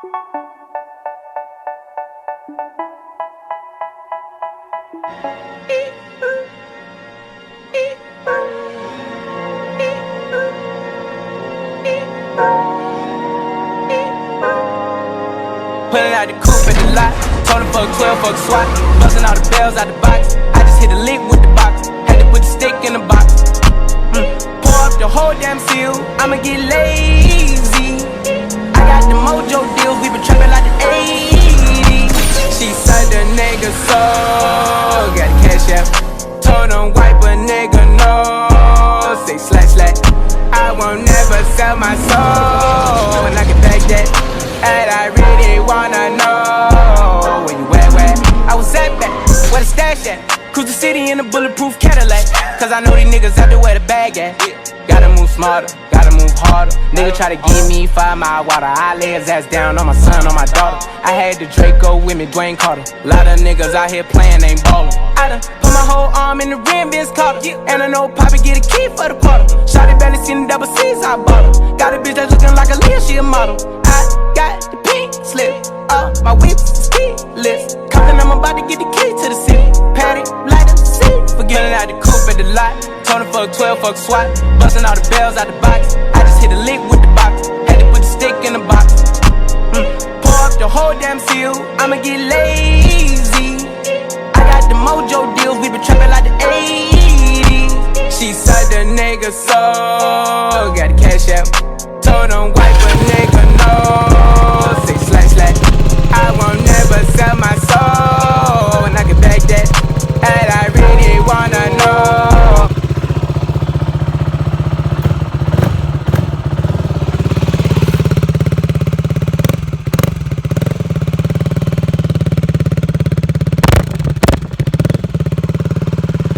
Pulling out the coupe at the lot, told him fuck 12, fuck SWAT. Busting all the bells out the box, I just hit a lick with the box. Had to put the stick in the box. Pour up the whole damn seal, I'ma get lazy. I got the mojo deals, we been trapping like the 80s. She said the nigga soul, got the cash out. Told him wipe a nigga no, say slash slash. I won't never sell my soul, and I can back that. And I really wanna know where you at, where? I was at back, where the stash at? Cruise the city in a bulletproof Cadillac. Cause I know these niggas out there where the bag at. Gotta move smarter, gotta move harder. Nigga try to give me 5 mile water. I lay his ass down on my son, on my daughter. I had the Draco with me, Dwayne Carter. Lot of niggas out here playing, ain't ballin'. I done put my whole arm in the rim, Vince Carter. And I know Poppy get a key for the quarter. Shawty barely seen the double C's, I bought her. Got a bitch that's looking like a Leah, she a model. I got the pink slip, my whips is keyless. Compton, I'm about to get the key to the city. Patty, light up the seat. Forgetting out the coupe at the lot. Told him fuck 12, fuck SWAT. Busting all the bells out the box. I just hit a lick with the box. Had to put the stick in the box. Pour up the whole damn seal, I'ma get lazy. I got the mojo deals, we been trapping like the 80s. She said the nigga so got the cash.